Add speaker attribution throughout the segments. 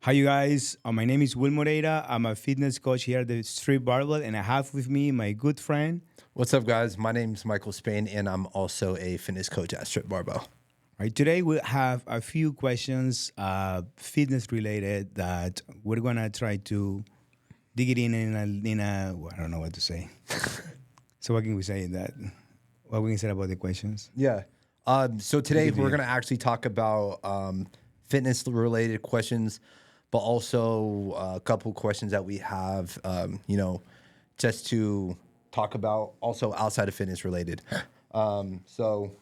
Speaker 1: Hi, you guys. My name is Wilmoreira. I'm a fitness coach here at the Street Barbell, and I have with me my good friend.
Speaker 2: What's up, guys? My name's Michael Spain, and I'm also a fitness coach at Strip Barbell.
Speaker 1: Right, today we have a few questions, fitness related, that we're gonna try to dig it in a well, I don't know what to say. So what can we say that? What we can say about the questions?
Speaker 2: Yeah. So today we're going to actually talk about fitness-related questions, but also a couple questions that we have, just to talk about also outside of fitness-related. So,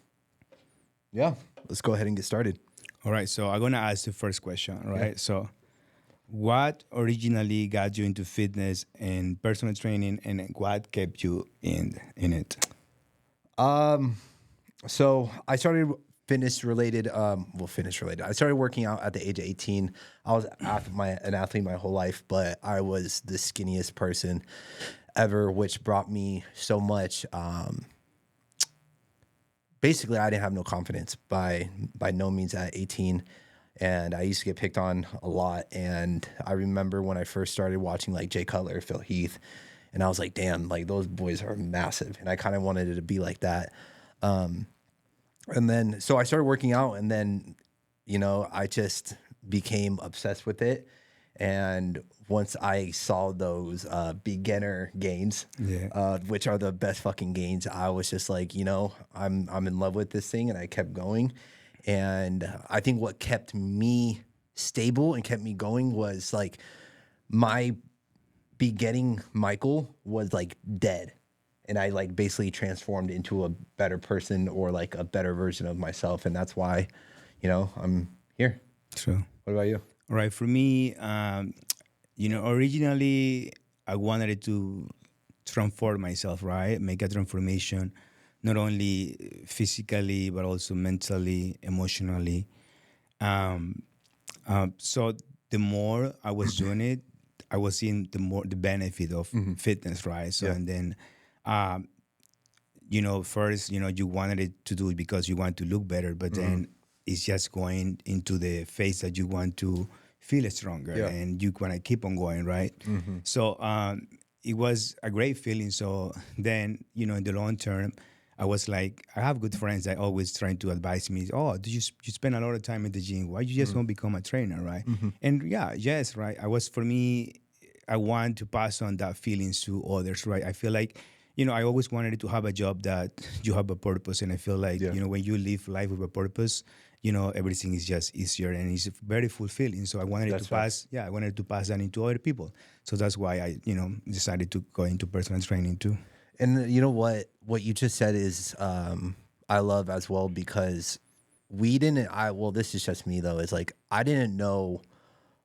Speaker 2: yeah, let's go ahead and get started.
Speaker 1: All right, so I'm gonna ask the first question. All right, so what originally got you into fitness and personal training, and what kept you in it?
Speaker 2: So I started fitness related. I started working out at the age of 18. I was an athlete my whole life, but I was the skinniest person ever, which brought me so much. Basically, I didn't have no confidence by no means at 18. And I used to get picked on a lot. And I remember when I first started watching like Jay Cutler, Phil Heath, and I was like, damn, like those boys are massive. And I kind of wanted it to be like that. And then, so I started working out, and then, I just became obsessed with it. And once I saw those beginner gains, which are the best fucking gains, I was just like, I'm in love with this thing, and I kept going. And I think what kept me stable and kept me going was like my beginning Michael was like dead. And I like basically transformed into a better person, or like a better version of myself. And that's why, I'm here.
Speaker 1: True.
Speaker 2: What about you?
Speaker 1: All right, for me, originally I wanted it to transform myself, right? Make a transformation, not only physically, but also mentally, emotionally. So the more I was doing it, I was seeing the benefit of fitness, right? So, and then, first, you wanted it to do it because you want to look better, but then it's just going into the phase that you want to feel stronger, and you want to keep on going, right? So it was a great feeling. So then, in the long term, I was like, I have good friends that always trying to advise me, oh, do you spend a lot of time at the gym? Why you just don't become a trainer, right? And yes, right. For me, I want to pass on that feelings to others, right? I feel like, I always wanted to have a job that you have a purpose. And I feel like, when you live life with a purpose, everything is just easier and it's very fulfilling. So I wanted to pass that into other people. So that's why I, decided to go into personal training too.
Speaker 2: And you know what you just said is, I love as well, because this is just me though. It's like, I didn't know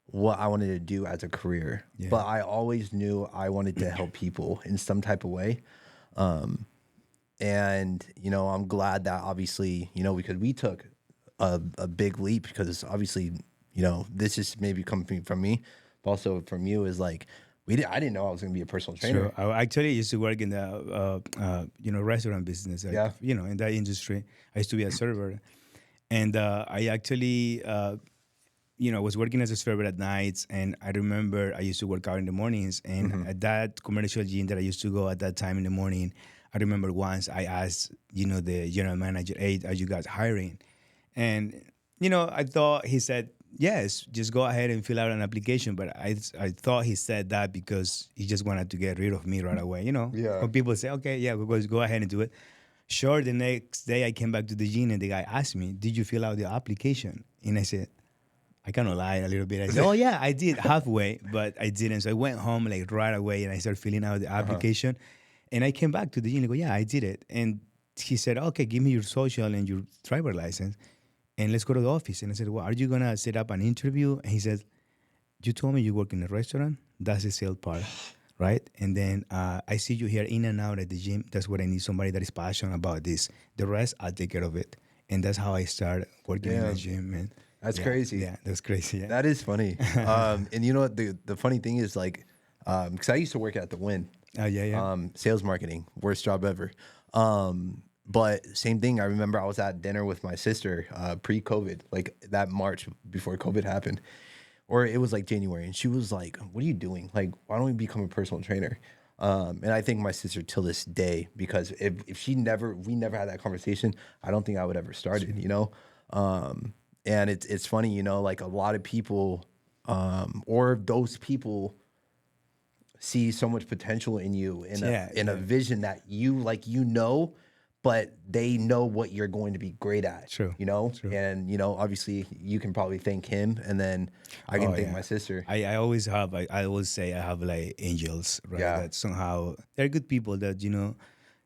Speaker 2: what I wanted to do as a career, but I always knew I wanted to help people in some type of way. And, I'm glad that obviously, because we took a big leap, because obviously, this is maybe coming from me, but also from you is like, I didn't know I was going to be a personal trainer.
Speaker 1: So I actually used to work in the, restaurant business, in that industry. I used to be a server, and I actually, was working as a server at nights, and I remember I used to work out in the mornings, and at that commercial gym that I used to go at that time in the morning, I remember once I asked, the general manager, hey, are you guys hiring? And, I thought he said, yes, just go ahead and fill out an application. But I thought he said that because he just wanted to get rid of me right away, When people say, okay, yeah, we'll go ahead and do it. Sure, the next day I came back to the gym and the guy asked me, did you fill out the application? And I said, I kind of lied a little bit. I said, oh, yeah, I did halfway, but I didn't. So I went home like right away and I started filling out the application. And I came back to the gym and go, yeah, I did it. And he said, okay, give me your social and your driver license and let's go to the office. And I said, well, are you going to set up an interview? And he said, you told me you work in a restaurant. That's the sales part, right? And then I see you here in and out at the gym. That's what I need, somebody that is passionate about this. The rest, I'll take care of it. And that's how I started working in the gym, man.
Speaker 2: That's crazy.
Speaker 1: Yeah, that's crazy. Yeah.
Speaker 2: That is funny. And you know what? The funny thing is, like, because I used to work at the Win.
Speaker 1: Oh, yeah.
Speaker 2: Sales marketing, worst job ever. But same thing. I remember I was at dinner with my sister pre-COVID, like that March before COVID happened. or it was like January, and she was like, "What are you doing? Like, why don't we become a personal trainer?" And I think my sister till this day, because if we never had that conversation, I don't think I would ever started, you know? And it's funny, you know, like a lot of people, or those people see so much potential in you in a vision that you like, you know, but they know what you're going to be great at.
Speaker 1: True.
Speaker 2: You know?
Speaker 1: True.
Speaker 2: And, you know, obviously you can probably thank him, and then I can thank my sister.
Speaker 1: I always have, I always say I have like angels, right?
Speaker 2: Yeah.
Speaker 1: That somehow they're good people that, you know,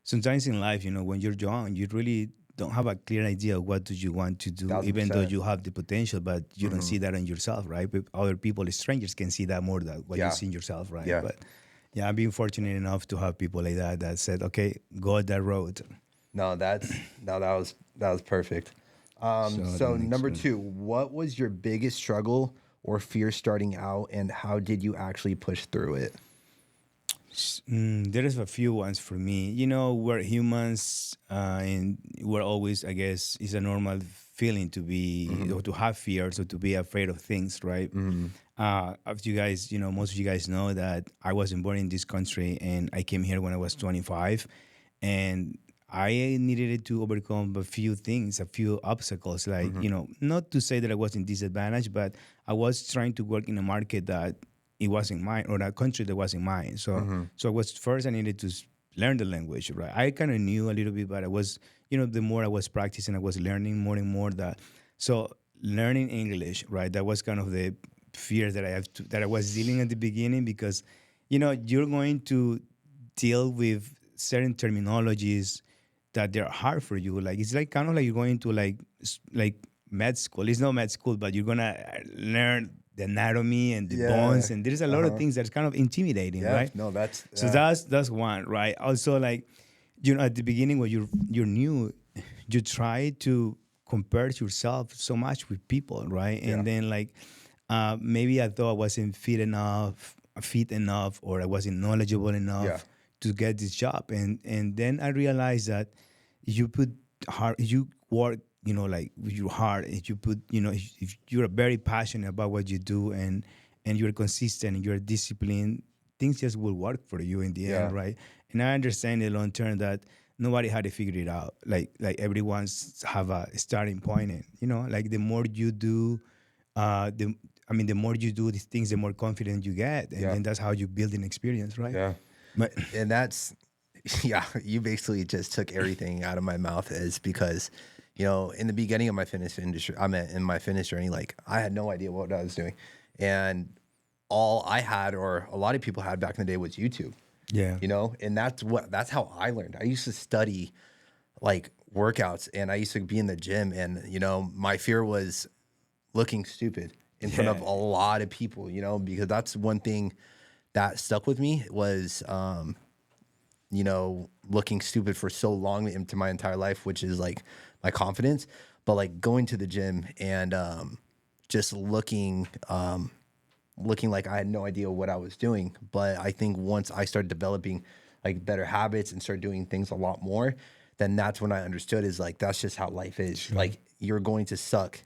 Speaker 1: sometimes in life, you know, when you're young, you really don't have a clear idea of what do you want to do, even though
Speaker 2: 1000%.
Speaker 1: you have the potential, but you don't see that in yourself, right? But other people, strangers, can see that more than what you see in yourself, right?
Speaker 2: Yeah.
Speaker 1: But yeah, I'm being fortunate enough to have people like that said, okay, go that road.
Speaker 2: No, that was perfect. So number 2, what was your biggest struggle or fear starting out, and how did you actually push through it?
Speaker 1: There is a few ones for me. You know, we're humans, and we're always, I guess, it's a normal feeling to be or to have fears or to be afraid of things, right? As you guys, you know, most of you guys know that I wasn't born in this country, and I came here when I was 25, and I needed to overcome a few things, a few obstacles. Like, you know, not to say that I was in disadvantage, but I was trying to work in a market that it wasn't mine, or a country that wasn't mine. So, so I was first. I needed to learn the language. Right, I kind of knew a little bit, but I was, you know, the more I was practicing, I was learning more and more. That so learning English, right? That was kind of the fear that that I was dealing at the beginning, because, you know, you're going to deal with certain terminologies that they're hard for you. Like, it's like kind of like you're going to like med school. It's not med school, but you're gonna learn the anatomy and the bones, and there's a lot of things that's kind of intimidating, right?
Speaker 2: No, that's
Speaker 1: So that's one, right? Also, like, you know, at the beginning when you're new, you try to compare yourself so much with people, right? And then like maybe I thought I wasn't fit enough, or I wasn't knowledgeable enough to get this job, and then I realized that you work, you know, like with your heart. If you put, you know, if you're very passionate about what you do, and you're consistent and you're disciplined, things just will work for you in the end, right? And I understand in the long term that nobody had to figure it out. Like everyone's have a starting point, and, you know, like the more you do, the more you do these things, the more confident you get, and then that's how you build an experience, right?
Speaker 2: Yeah.
Speaker 1: But
Speaker 2: And that's, you basically just took everything out of my mouth, is because, you know, in the beginning of my fitness industry, in my fitness journey, like I had no idea what I was doing. And all I had, or a lot of people had back in the day, was YouTube.
Speaker 1: yeah,
Speaker 2: You know, and that's how I learned. I used to study like workouts, and I used to be in the gym, and, you know, my fear was looking stupid in front of a lot of people, you know, because that's one thing that stuck with me was, you know, looking stupid for so long into my entire life, which is like my confidence. But like going to the gym and just looking like I had no idea what I was doing. But I think once I started developing like better habits and started doing things a lot more, then that's when I understood, is like, that's just how life is. Sure. Like, you're going to suck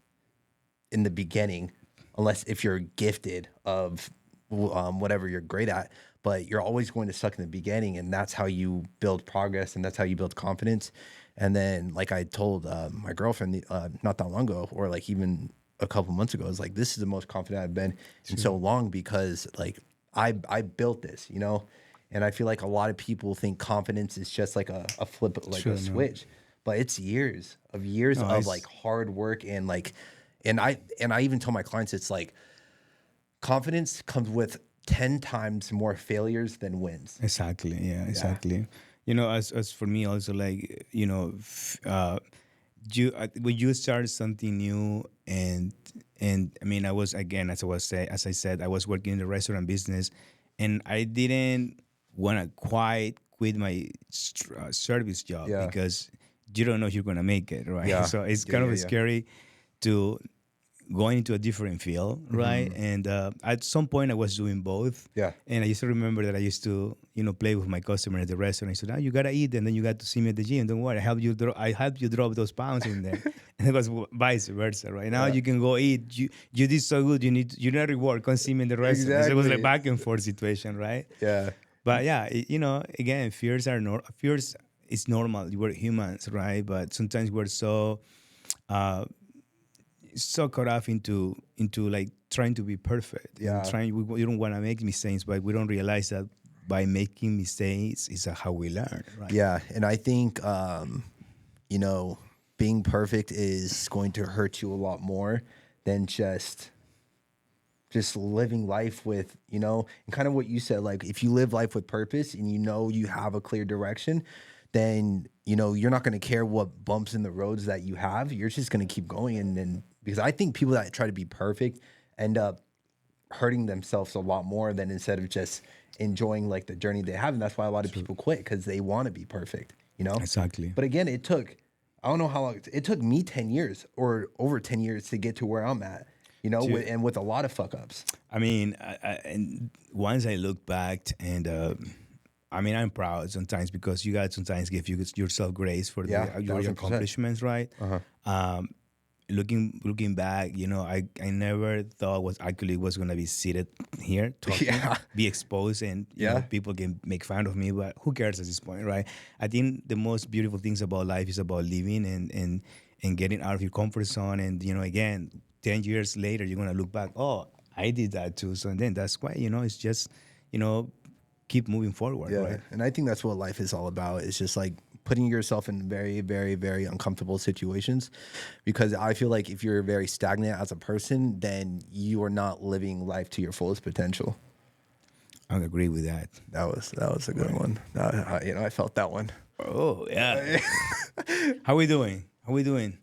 Speaker 2: in the beginning, unless if you're gifted of whatever you're great at, but you're always going to suck in the beginning, and that's how you build progress, and that's how you build confidence. And then, like I told my girlfriend not that long ago, or like even a couple months ago, is like, this is the most confident I've been in so long, because like I built this, you know. And I feel like a lot of people think confidence is just like a flip, like a switch, but it's years of like hard work, and like, and I even tell my clients, it's like, confidence comes with 10 times more failures than wins.
Speaker 1: Exactly. Yeah, exactly. Yeah. You know, as for me also, like, you know, when you start something new, and I mean, I was, again, as I said, I was working in the restaurant business, and I didn't want to quite quit my service job, because you don't know if you're gonna make it, right? Yeah. So it's kind of scary to going into a different field, right? And at some point I was doing both. Yeah. And I used to remember that I used to, you know, play with my customer at the restaurant. I said, "Oh, you gotta eat, and then you got to see me at the gym. Don't worry, I help you drop those pounds in there." And it was vice versa. Right now,
Speaker 2: Yeah.
Speaker 1: you can go eat. You did so good. You need a reward. Consume in the restaurant. So it was like
Speaker 2: Exactly.
Speaker 1: back and forth situation, right?
Speaker 2: Yeah.
Speaker 1: But yeah, again, fears. It's normal. We're humans, right? But sometimes we're uh, so caught up into like trying to be perfect and
Speaker 2: Yeah.
Speaker 1: trying. We don't want to make mistakes, but we don't realize that by making mistakes is how we learn, right?
Speaker 2: Yeah. And I think, you know, being perfect is going to hurt you a lot more than just living life with, and kind of what you said, like if you live life with purpose and you have a clear direction, then you're not going to care what bumps in the roads that you have. You're just going to keep going. And because I think people that try to be perfect end up hurting themselves a lot more than instead of just enjoying like the journey they have. And that's why a lot of people quit, because they want to be perfect.
Speaker 1: Exactly.
Speaker 2: But again, I don't know how long it took me 10 years or over 10 years to get to where I'm at, and with a lot of fuck ups.
Speaker 1: I mean, and once I look back, and I mean, I'm proud sometimes because you guys sometimes give yourself grace for
Speaker 2: Yeah,
Speaker 1: your
Speaker 2: 1000%.
Speaker 1: accomplishments, right? Looking back, I never thought was gonna be seated here talking,
Speaker 2: Yeah.
Speaker 1: be exposed, and you know
Speaker 2: Yeah.
Speaker 1: people can make fun of me, but who cares at this point, right? I think the most beautiful things about life is about living and getting out of your comfort zone, and again, 10 years later, you're gonna look back, oh, I did that too. So then that's why it's just you know keep moving forward,
Speaker 2: Yeah.
Speaker 1: right?
Speaker 2: And I think that's what life is all about. It's just like putting yourself in very, very, very uncomfortable situations, because I feel like if you're very stagnant as a person, then you are not living life to your fullest potential.
Speaker 1: I agree with that.
Speaker 2: That was a good one. I felt that one.
Speaker 1: Oh yeah. How we doing? We doing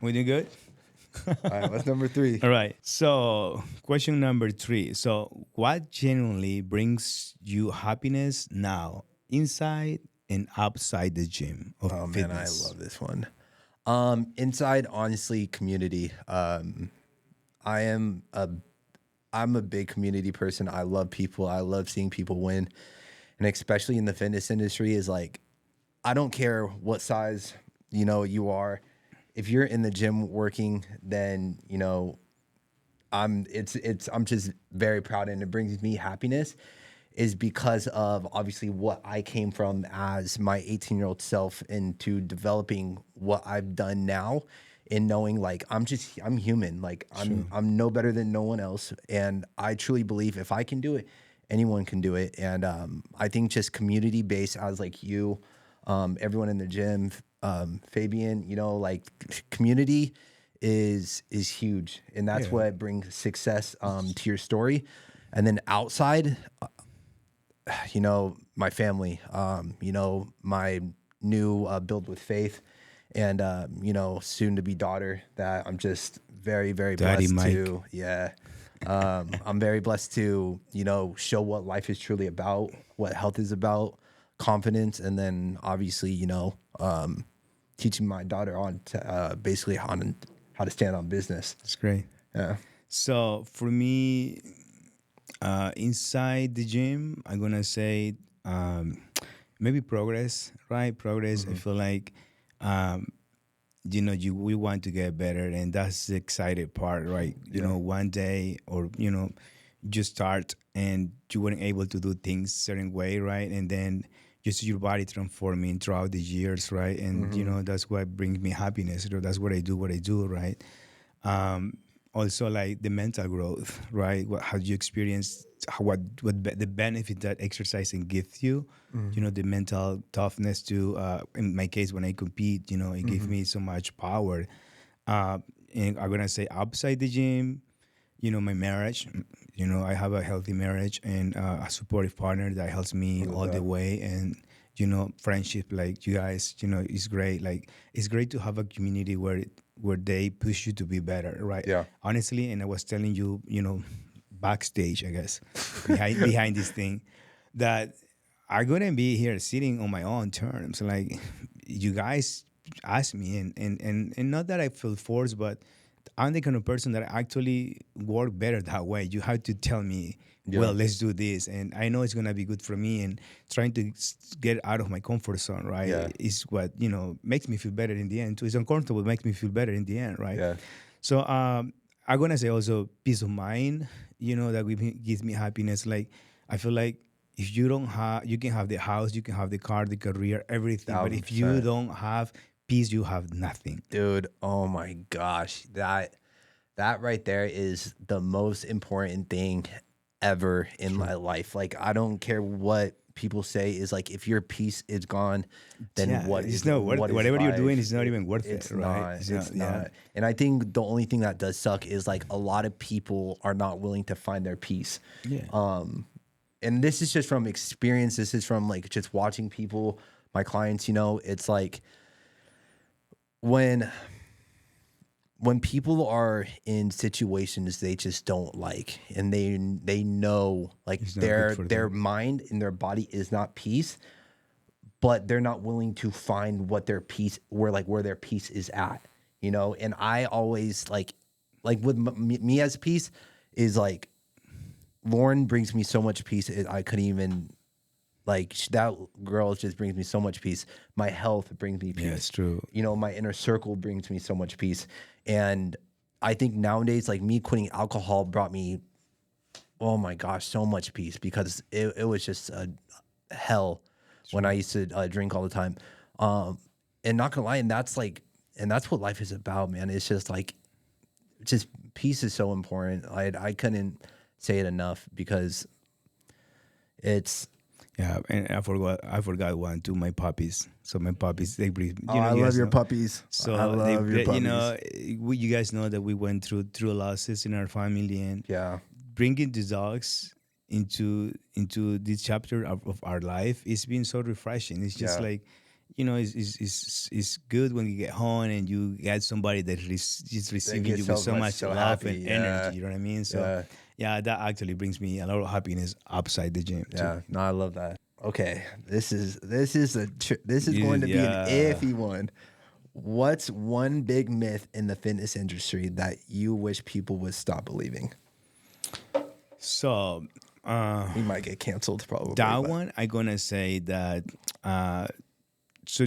Speaker 1: good?
Speaker 2: All right, what's number 3?
Speaker 1: All right. So, question number 3. So, what genuinely brings you happiness now, inside and outside the gym of
Speaker 2: Oh man, I
Speaker 1: fitness?
Speaker 2: love this one. Inside, honestly, community. I'm a big community person. I love people. I love seeing people win, and especially in the fitness industry, is like, I don't care what size you are. If you're in the gym working, then I'm just very proud, and it brings me happiness, is because of obviously what I came from as my 18-year-old self into developing what I've done now, and knowing like I'm human, like I'm no better than no one else, and I truly believe if I can do it, anyone can do it. And I think just community based, as like you, everyone in the gym, Fabian, like community is huge, and that's
Speaker 1: Yeah.
Speaker 2: what brings success to your story. And then outside, my family, my new build with faith, and soon to be daughter that I'm just very, very
Speaker 1: Daddy
Speaker 2: blessed
Speaker 1: Mike.
Speaker 2: to. Yeah. I'm very blessed to, show what life is truly about, what health is about, confidence, and then obviously, teaching my daughter on to, basically on how to stand on business.
Speaker 1: That's great.
Speaker 2: Yeah.
Speaker 1: So, for me, inside the gym, I'm gonna say maybe progress, right? Progress. I feel like we want to get better, and that's the excited part, right? One day, or you start and you weren't able to do things certain way, right? And then just your body transforming throughout the years, right? And that's what brings me happiness. That's what I do, right? Also, like the mental growth, right? How you experience the benefit that exercising gives you. The mental toughness to. In my case, when I compete, it gives me so much power. And I'm gonna say outside the gym, my marriage. I have a healthy marriage and a supportive partner that helps me all the way. And friendship like you guys, is great. Like it's great to have a community where they push you to be better, right?
Speaker 2: Yeah.
Speaker 1: Honestly, and I was telling you, backstage, I guess, behind this thing, that I'm gonna be here sitting on my own terms. Like you guys ask me, and not that I feel forced, but I'm the kind of person that actually work better that way. You have to tell me, well, let's do this, and I know it's gonna be good for me. And trying to get out of my comfort zone, right,
Speaker 2: Yeah.
Speaker 1: is what makes me feel better in the end. Too, it's uncomfortable, makes me feel better in the end, right?
Speaker 2: Yeah.
Speaker 1: So I'm gonna say also peace of mind. That gives me happiness. Like I feel like if you don't have, you can have the house, you can have the car, the career, everything. But if you
Speaker 2: 1,000%.
Speaker 1: don't have peace, you have nothing.
Speaker 2: Dude, oh my gosh. That right there is the most important thing ever in my life. Like, I don't care what people say is like, if your peace is gone, then
Speaker 1: Yeah,
Speaker 2: what
Speaker 1: it's
Speaker 2: is
Speaker 1: not worth
Speaker 2: what
Speaker 1: it.
Speaker 2: is
Speaker 1: Whatever you're doing
Speaker 2: life?
Speaker 1: is not even worth
Speaker 2: It's
Speaker 1: it, right?
Speaker 2: not.
Speaker 1: It's
Speaker 2: It's
Speaker 1: not. Yeah.
Speaker 2: not. And I think the only thing that does suck is like a lot of people are not willing to find their peace.
Speaker 1: Yeah.
Speaker 2: And this is just from experience. This is from like just watching people, my clients, it's like when people are in situations they just don't like, and they know like
Speaker 1: It's not good for
Speaker 2: their
Speaker 1: them.
Speaker 2: mind and their body is not peace, but they're not willing to find what their peace where their peace is at, And I always like with me as peace is like Lauren brings me so much peace. I couldn't even that girl just brings me so much peace. My health brings me peace.
Speaker 1: Yeah, it's true.
Speaker 2: My inner circle brings me so much peace. And I think nowadays, like me quitting alcohol brought me, oh my gosh, so much peace, because it was just a hell when I used to drink all the time. And not gonna lie, and that's what life is about, man. It's just like, just peace is so important. I couldn't say it enough, because it's.
Speaker 1: Yeah, and I forgot one too. My puppies. So my puppies, they breathe.
Speaker 2: I
Speaker 1: You
Speaker 2: love
Speaker 1: guys
Speaker 2: your
Speaker 1: know.
Speaker 2: puppies.
Speaker 1: So
Speaker 2: I love your puppies.
Speaker 1: you guys know that we went through losses in our family, and
Speaker 2: Yeah.
Speaker 1: bringing the dogs into this chapter of our life, it's been so refreshing. It's just
Speaker 2: Yeah.
Speaker 1: like, it's good when you get home and you get somebody that is receiving
Speaker 2: gets
Speaker 1: you with
Speaker 2: so
Speaker 1: so
Speaker 2: much,
Speaker 1: much
Speaker 2: so
Speaker 1: love
Speaker 2: happy.
Speaker 1: and
Speaker 2: Yeah.
Speaker 1: energy. You know what I mean? So
Speaker 2: Yeah.
Speaker 1: yeah, that actually brings me a lot of happiness outside the gym too.
Speaker 2: Yeah, no, I love that. Okay, this is going to be an
Speaker 1: Yeah.
Speaker 2: iffy one. What's one big myth in the fitness industry that you wish people would stop believing?
Speaker 1: So
Speaker 2: We might get canceled probably.
Speaker 1: that
Speaker 2: but-
Speaker 1: one, I'm gonna say that so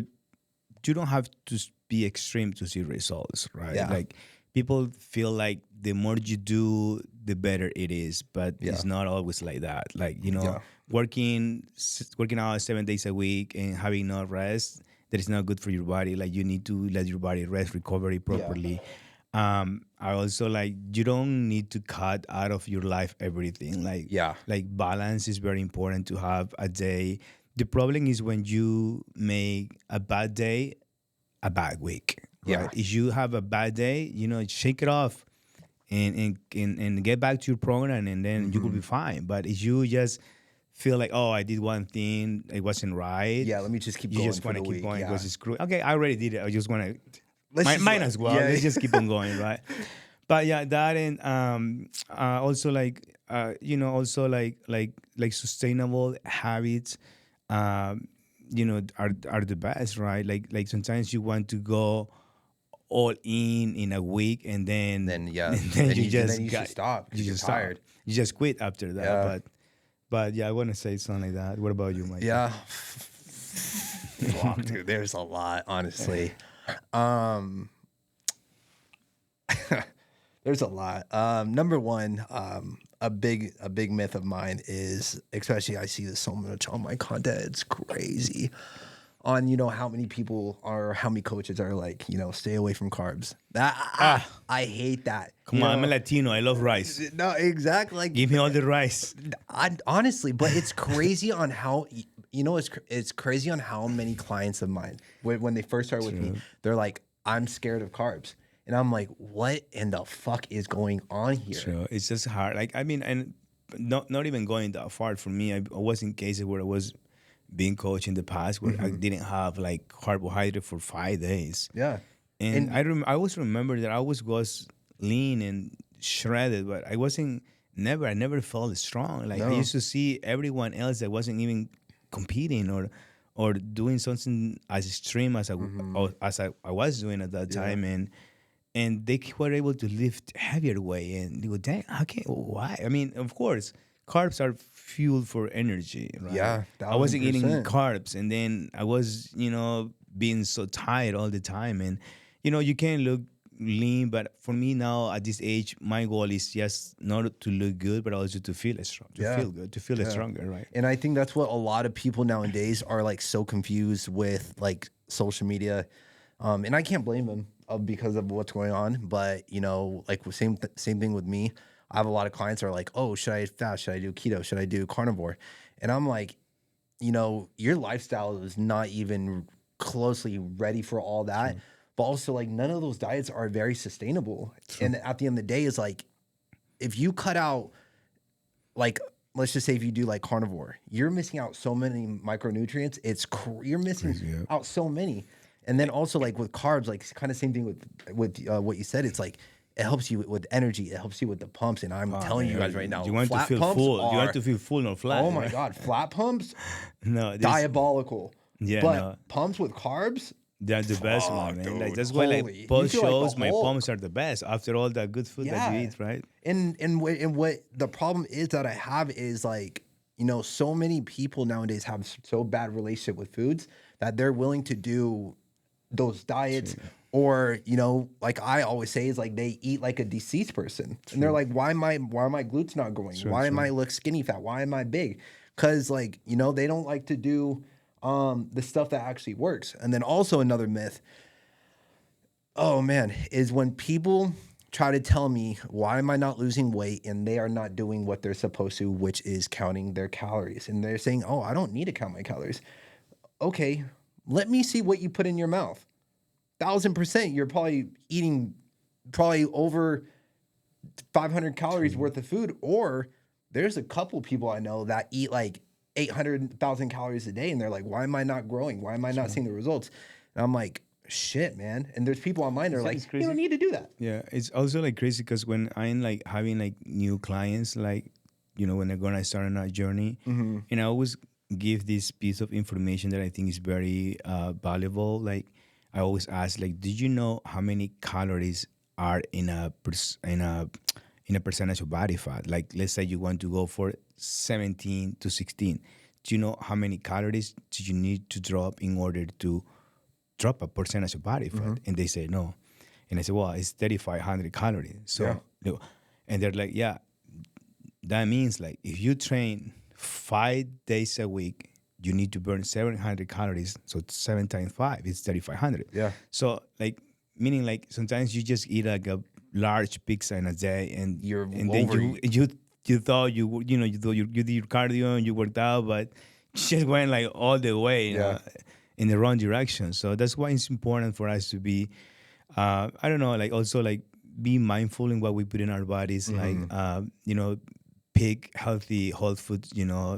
Speaker 1: you don't have to be extreme to see results, right?
Speaker 2: Yeah.
Speaker 1: Like people feel like the more you do, the better it is, but
Speaker 2: Yeah.
Speaker 1: it's not always like that. Like
Speaker 2: Yeah.
Speaker 1: working out 7 days a week and having no rest, that is not good for your body. Like you need to let your body rest, recovery properly. I also like, you don't need to cut out of your life everything. Like
Speaker 2: Yeah.
Speaker 1: like balance is very important to have a day. The problem is when you make a bad day a bad week, right?
Speaker 2: Yeah.
Speaker 1: If you have a bad day, shake it off and get back to your program, and then you will be fine. But if you just feel like, oh, I did one thing, it wasn't right.
Speaker 2: Yeah, let me just keep
Speaker 1: You
Speaker 2: going
Speaker 1: just
Speaker 2: for
Speaker 1: want to
Speaker 2: the
Speaker 1: keep
Speaker 2: week,
Speaker 1: going
Speaker 2: yeah.
Speaker 1: because it's screw. Okay, I already did it. I just want to.
Speaker 2: Let's just
Speaker 1: Mine
Speaker 2: like-
Speaker 1: as well.
Speaker 2: yeah.
Speaker 1: Let's just keep on going, right? But yeah, that, and also also like sustainable habits, are the best, right? Like sometimes you want to go all in a week, and then
Speaker 2: yeah,
Speaker 1: and then
Speaker 2: then
Speaker 1: you
Speaker 2: you-
Speaker 1: just
Speaker 2: then you should stop 'cause
Speaker 1: You
Speaker 2: you're
Speaker 1: just stop.
Speaker 2: tired.
Speaker 1: You just quit after that.
Speaker 2: Yeah.
Speaker 1: But yeah, I want to say something like that. What about you, Mike?
Speaker 2: Yeah. Fuck, dude, there's a lot, honestly. There's a lot. Number one, a big myth of mine is, especially I see this so much on my content, it's crazy. On how many people are, how many coaches are like, stay away from carbs. I hate that.
Speaker 1: Come on, I'm a Latino. I love rice.
Speaker 2: No, exactly. Like,
Speaker 1: Give me all the rice.
Speaker 2: honestly, but it's crazy on how it's crazy on how many clients of mine when they first start with me, they're like, I'm scared of carbs, and I'm like, what in the fuck is going on here?
Speaker 1: Sure, it's just hard. Like, I mean, and not even going that far for me. I was in cases where I was being coached in the past where I didn't have like carbohydrate for 5 days.
Speaker 2: Yeah,
Speaker 1: And I always remember that I always was lean and shredded, but I never felt strong. Like I used to see everyone else that wasn't even competing or doing something as extreme as I was doing at that time, and they were able to lift heavier weight. And they go, dang, why? I mean, of course, carbs are fuel for energy, right?
Speaker 2: Yeah,
Speaker 1: I wasn't eating
Speaker 2: 1000%.
Speaker 1: carbs, and then I was, being so tired all the time. And, you can look lean, but for me now at this age, my goal is just not to look good, but also to feel strong, to
Speaker 2: Yeah.
Speaker 1: feel good, to feel
Speaker 2: Yeah.
Speaker 1: stronger, right?
Speaker 2: And I think that's what a lot of people nowadays are like so confused with like social media. And I can't blame them because of what's going on. But, like same thing with me. I have a lot of clients that are like, oh, should I fast? Should I do keto? Should I do carnivore? And I'm like, your lifestyle is not even closely ready for all that. True. But also, like, none of those diets are very sustainable. True. And at the end of the day, is like, if you cut out, like, let's just say if you do like carnivore, you're missing out so many micronutrients. You're missing out so many. And then also like with carbs, like kind of same thing with what you said. It's like it helps you with energy. It helps you with the pumps. And I'm telling you guys right now,
Speaker 1: you want to feel full. You want to feel full, not flat.
Speaker 2: Oh my God, flat pumps,
Speaker 1: no,
Speaker 2: diabolical.
Speaker 1: Yeah,
Speaker 2: but pumps with carbs.
Speaker 1: They're the best one, man. Like that's why, like post shows, my pumps are the best after all that good food that you eat, right?
Speaker 2: And what the problem is that I have is like, so many people nowadays have so bad relationship with foods that they're willing to do those diets, or like I always say is like they eat like a deceased person, and they're like, why am my glutes not growing? Why am I look skinny fat? Why am I big? Because like they don't like to do the stuff that actually works. And then also another myth, oh man, is when people try to tell me why am I not losing weight and they are not doing what they're supposed to, which is counting their calories. And they're saying, oh, I don't need to count my calories. Okay, let me see what you put in your mouth. 1000%, you're probably eating over 500 calories worth of food. Or there's a couple people I know that eat like 800,000 calories a day, and they're like, why am I not growing? Why am I not seeing the results? And I'm like, shit, man. And there's people online that are like, you don't need to do that.
Speaker 1: Yeah, it's also like crazy because when I'm like having like new clients, like, when they're gonna start on a journey, and I always give this piece of information that I think is very valuable. Like I always ask, like, did you know how many calories are in a percentage of body fat? Like, let's say you want to go for 17 to 16. Do you know how many calories do you need to drop in order to drop a percentage of body fat? And they say no. And I say, well, it's 3,500 calories. So, and they're like, yeah, that means like if you train 5 days a week, you need to burn 700 calories. So 7 times 5 is 3,500.
Speaker 2: Yeah.
Speaker 1: So like, meaning like sometimes you just eat like a large pizza in a day, and then you thought you did your cardio and you worked out, but you just went like all the way in the wrong direction. So that's why it's important for us to be, I don't know, like also like be mindful in what we put in our bodies, like pick healthy whole food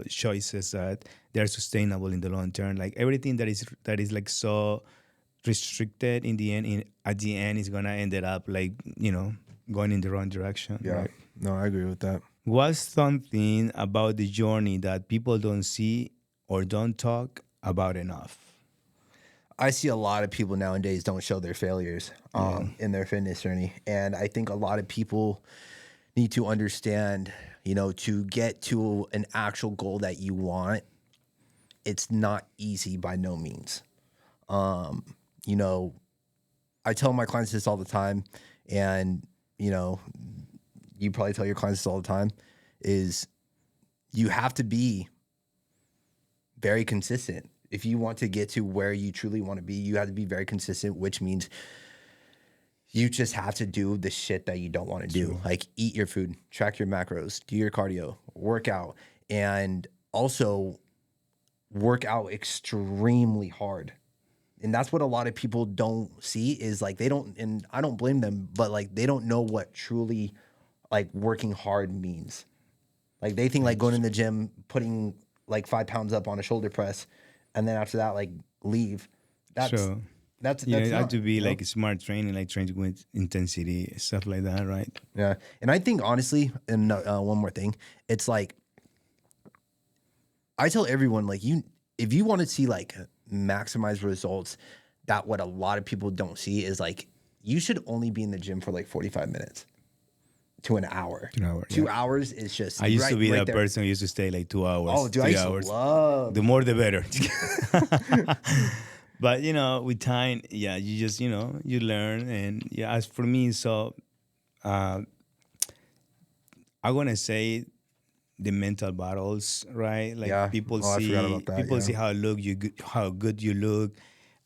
Speaker 1: choices that they're sustainable in the long term. Like everything that is like so restricted in the end, at the end is gonna end up like going in the wrong direction.
Speaker 2: Yeah,
Speaker 1: right?
Speaker 2: No, I agree with that.
Speaker 1: What's something about the journey that people don't see or don't talk about enough?
Speaker 2: I see a lot of people nowadays don't show their failures in their fitness journey, and I think a lot of people need to understand, to get to an actual goal that you want, it's not easy by no means. I tell my clients this all the time, and you probably tell your clients this all the time, is you have to be very consistent. If you want to get to where you truly want to be, you have to be very consistent, which means you just have to do the shit that you don't want to do. Like eat your food, track your macros, do your cardio, work out, and also work out extremely hard. And that's what a lot of people don't see, is like they don't, and I don't blame them, but like they don't know what truly like working hard means. Like they think like going in the gym, putting like 5 pounds up on a shoulder press, and then after that, like leave. That's
Speaker 1: it had to be like smart training, like training with intensity, stuff like that, right?
Speaker 2: Yeah. And I think honestly, and one more thing, it's like, I tell everyone, like if you want to see like maximize results, that what a lot of people don't see is like, you should only be in the gym for like 45 minutes to an hour.
Speaker 1: An hour.
Speaker 2: 2 hours is just.
Speaker 1: I used to be
Speaker 2: right
Speaker 1: that
Speaker 2: there.
Speaker 1: person who used to stay like 2 hours.
Speaker 2: Oh, dude, I
Speaker 1: 3
Speaker 2: used to
Speaker 1: hours.
Speaker 2: love.
Speaker 1: The more, the better. But with time, yeah, you just you learn, and yeah. As for me, so uh, I want to say the mental battles, right? Like
Speaker 2: Yeah.
Speaker 1: people
Speaker 2: Oh, I forgot
Speaker 1: see
Speaker 2: about that.
Speaker 1: people
Speaker 2: Yeah.
Speaker 1: see how good you look.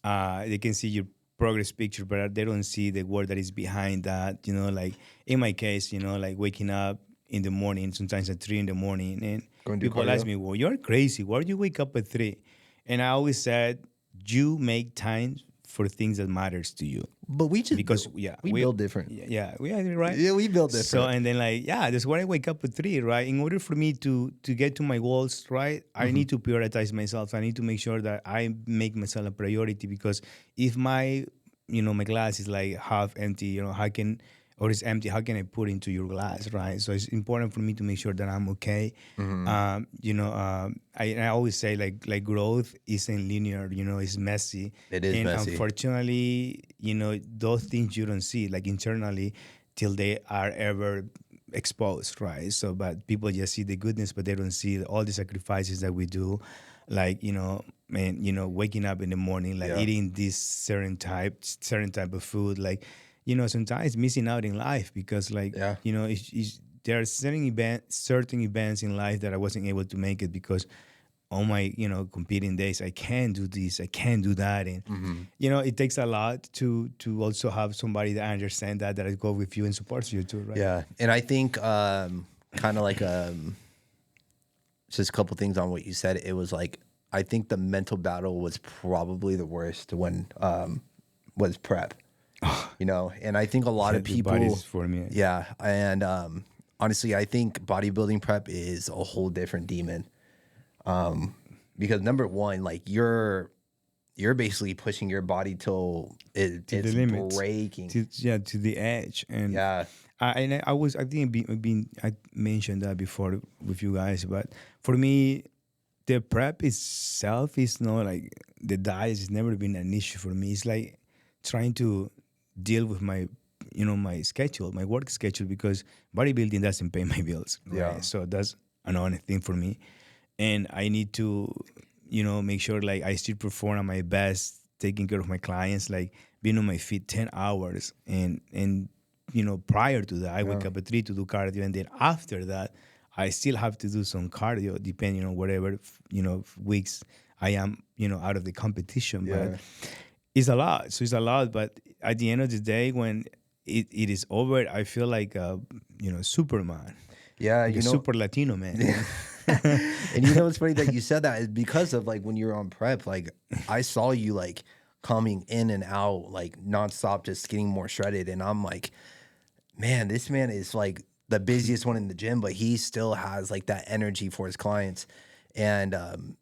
Speaker 1: They can see your progress picture, but they don't see the work that is behind that. Like in my case, like waking up in the morning, sometimes at 3 in the morning, and
Speaker 2: Going to do
Speaker 1: people ask
Speaker 2: cardio?
Speaker 1: me, "Well, you're crazy. Why do you wake up at 3?" And I always said, "You make time for things that matters to you."
Speaker 2: But we just
Speaker 1: Because
Speaker 2: we build different.
Speaker 1: yeah, we are right.
Speaker 2: Yeah, we build different.
Speaker 1: So and then that's why I wake up at 3, right? In order for me to get to my goals, right, I need to prioritize myself. I need to make sure that I make myself a priority, because if my my glass is like half empty, how can or it's empty, how can I put into your glass, right? So it's important for me to make sure that I'm okay. I always say like growth isn't linear, it's messy.
Speaker 2: It is
Speaker 1: and
Speaker 2: messy.
Speaker 1: Unfortunately, those things you don't see like internally till they are ever exposed, right? So, but people just see the goodness, but they don't see all the sacrifices that we do, like waking up in the morning, like eating this certain type of food, like sometimes missing out in life because there are certain events in life that I wasn't able to make it because on my competing days I can't do this, I can't do that, and it takes a lot to also have somebody that understand that I go with you and supports you too, right?
Speaker 2: Yeah, and I think kind of like just a couple things on what you said. It was like I think the mental battle was probably the worst when was prep. And I think a lot of people.
Speaker 1: Body's for me.
Speaker 2: Yeah, and honestly, I think bodybuilding prep is a whole different demon. Because number one, like you're basically pushing your body till it's
Speaker 1: the limit,
Speaker 2: breaking.
Speaker 1: to the edge, and
Speaker 2: yeah.
Speaker 1: I think I mentioned that before with you guys, but for me, the prep itself is not like the diet has never been an issue for me. It's like trying to deal with my my schedule, my work schedule, because bodybuilding doesn't pay my bills, right?
Speaker 2: Yeah.
Speaker 1: So that's another thing for me, and I need to make sure like I still perform at my best, taking care of my clients, like being on my feet 10 hours, and prior to that I wake up at 3 to do cardio, and then after that I still have to do some cardio depending on whatever weeks I am out of the competition. But it's a lot. So it's a lot. But at the end of the day, when it is over, I feel like Superman.
Speaker 2: Yeah,
Speaker 1: like a super Latino man.
Speaker 2: And it's funny that you said that is because of like when you're on prep, like I saw you like coming in and out like nonstop, just getting more shredded, and I'm like, man, this man is like the busiest one in the gym, but he still has like that energy for his clients. And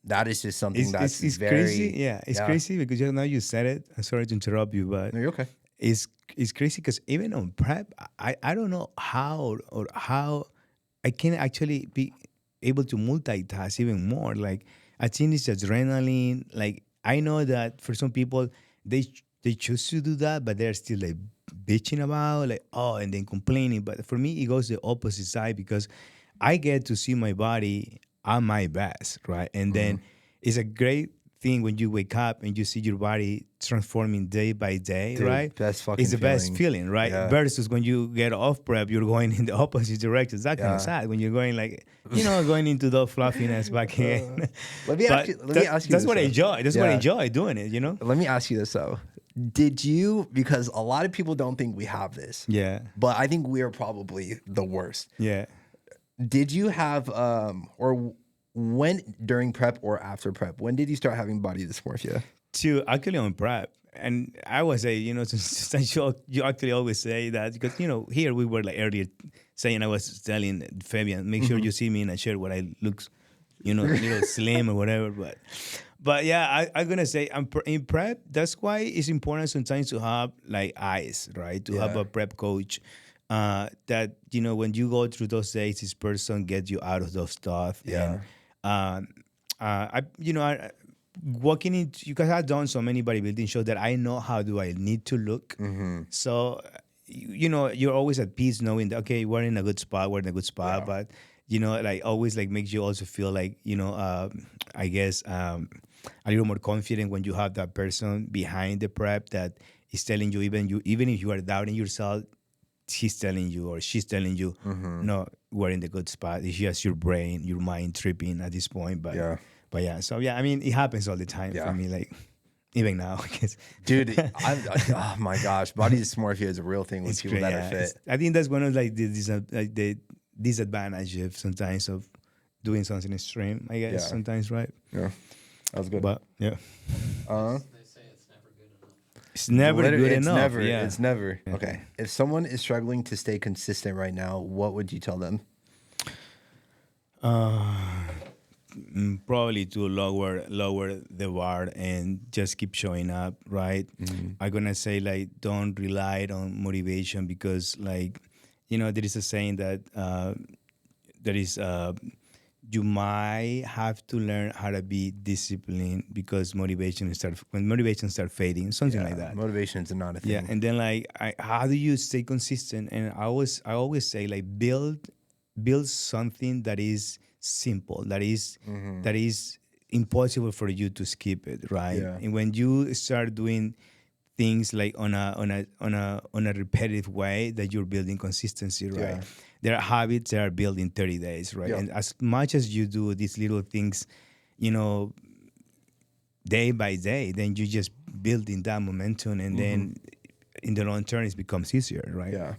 Speaker 2: that is just something that's
Speaker 1: it's
Speaker 2: very
Speaker 1: crazy. Yeah, it's crazy because now you said it. I'm sorry to interrupt you, but
Speaker 2: No, you're okay.
Speaker 1: It's crazy because even on prep, I don't know how I can actually be able to multitask even more. Like I think it's adrenaline. Like I know that for some people they choose to do that, but they're still like bitching about and then complaining. But for me, it goes the opposite side because I get to see my body at my best, right? And then it's a great thing when you wake up and you see your body transforming day by day,
Speaker 2: Dude,
Speaker 1: right?
Speaker 2: best fucking
Speaker 1: It's the best feeling, right?
Speaker 2: Yeah.
Speaker 1: Versus when you get off prep, you're going in the opposite direction. It's that kind of sad when you're going going into the fluffiness back in.
Speaker 2: Let me ask you
Speaker 1: That's
Speaker 2: this,
Speaker 1: what I
Speaker 2: though.
Speaker 1: enjoy. That's what I enjoy doing it,
Speaker 2: Let me ask you this though. Did you, because a lot of people don't think we have this.
Speaker 1: Yeah.
Speaker 2: But I think we are probably the worst.
Speaker 1: Yeah.
Speaker 2: Did you have or when during prep or after prep, when did you start having body dysmorphia?
Speaker 1: To actually on prep. And I would say, since you actually always say that because, here we were like earlier saying, I was telling Fabian, make sure you see me in a shirt where I look, little slim or whatever. But yeah, I'm going to say in prep, that's why it's important sometimes to have like eyes, right? To have a prep coach that, when you go through those days, this person gets you out of those stuff.
Speaker 2: Yeah.
Speaker 1: And, walking into, because I've done so many bodybuilding shows that I know how do I need to look. So, you're always at peace knowing that, okay, we're in a good spot,
Speaker 2: Yeah.
Speaker 1: but, like always like makes you also feel like, I guess, a little more confident when you have that person behind the prep that is telling you, even if you are doubting yourself, he's telling you or she's telling you, no, we're in the good spot. It's just your brain, your mind tripping at this point. But
Speaker 2: Yeah.
Speaker 1: but yeah, so yeah, I mean, it happens all the time
Speaker 2: Yeah.
Speaker 1: for me, like even now.
Speaker 2: Dude, oh my gosh, body dysmorphia is a real thing with people that are fit.
Speaker 1: I think that's one of like the disadvantages sometimes of doing something extreme, I guess,
Speaker 2: Yeah.
Speaker 1: sometimes, right?
Speaker 2: Yeah, that was good.
Speaker 1: But yeah,
Speaker 3: They say it's never good enough.
Speaker 1: it's never good
Speaker 2: it's
Speaker 1: enough.
Speaker 2: Never,
Speaker 1: yeah.
Speaker 2: It's never. Okay. If someone is struggling to stay consistent right now, what would you tell them?
Speaker 1: Probably to lower the bar and just keep showing up, right? I'm gonna say, like, don't rely on motivation, because, like, there is a saying that there is you might have to learn how to be disciplined, because when motivation start fading, something like that.
Speaker 2: Motivation is not a thing.
Speaker 1: Yeah, and then, like, how do you stay consistent? And I always say, like, build something that is simple, that is impossible for you to skip it, right?
Speaker 2: Yeah.
Speaker 1: And when you start doing things like on a repetitive way, that you're building consistency, right?
Speaker 2: Yeah.
Speaker 1: There are habits that are built in 30 days, right?
Speaker 2: Yeah.
Speaker 1: And as much as you do these little things, day by day, then you just building that momentum, and then in the long term it becomes easier, right?
Speaker 2: Yeah.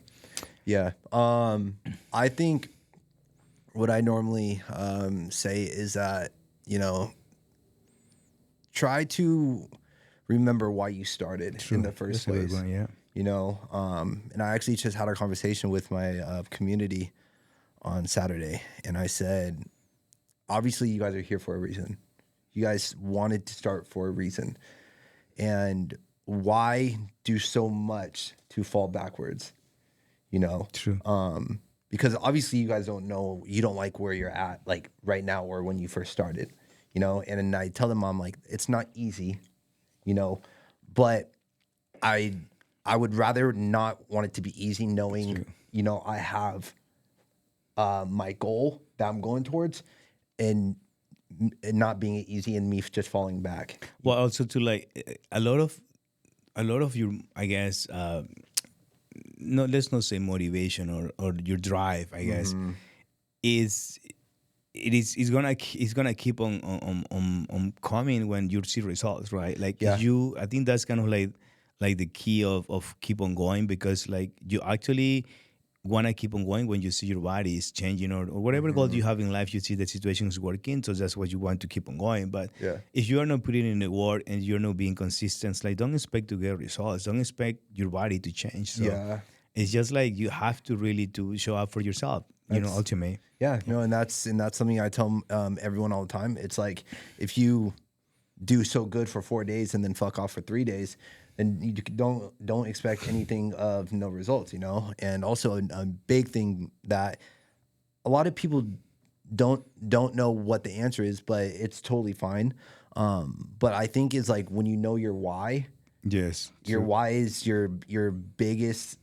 Speaker 2: Yeah. I think what I normally say is that, try to remember why you started in the first
Speaker 1: That's a good
Speaker 2: place.
Speaker 1: one, yeah.
Speaker 2: And I actually just had a conversation with my community on Saturday, and I said, obviously you guys are here for a reason. You guys wanted to start for a reason. And why do so much to fall backwards?
Speaker 1: True.
Speaker 2: Because obviously you guys don't know, you don't like where you're at, like right now or when you first started, and then I tell them, I'm like, it's not easy, but I would rather not want it to be easy, knowing, I have my goal that I'm going towards, and not being easy and me just falling back.
Speaker 1: Well, also to, like, a lot of your, I guess, no, let's not say motivation or your drive, I guess, is gonna keep on coming when you see results, right? Like,
Speaker 2: Yeah.
Speaker 1: I think that's kind of like the key of keep on going, because, like, you actually want to keep on going when you see your body is changing, or whatever goal you have in life, you see the situation is working, so that's what you want to keep on going. But
Speaker 2: Yeah.
Speaker 1: if you are not putting in the work and you're not being consistent, like, don't expect to get results. Don't expect your body to change. So
Speaker 2: Yeah.
Speaker 1: it's just like you have to really to show up for yourself, ultimately.
Speaker 2: Yeah, no, and that's something I tell everyone all the time. It's like, if you do so good for 4 days and then fuck off for 3 days, then you don't expect anything of no results, And also a big thing that a lot of people don't know what the answer is, but it's totally fine. But I think is, like, when you know your why.
Speaker 1: Yes.
Speaker 2: Your why is your biggest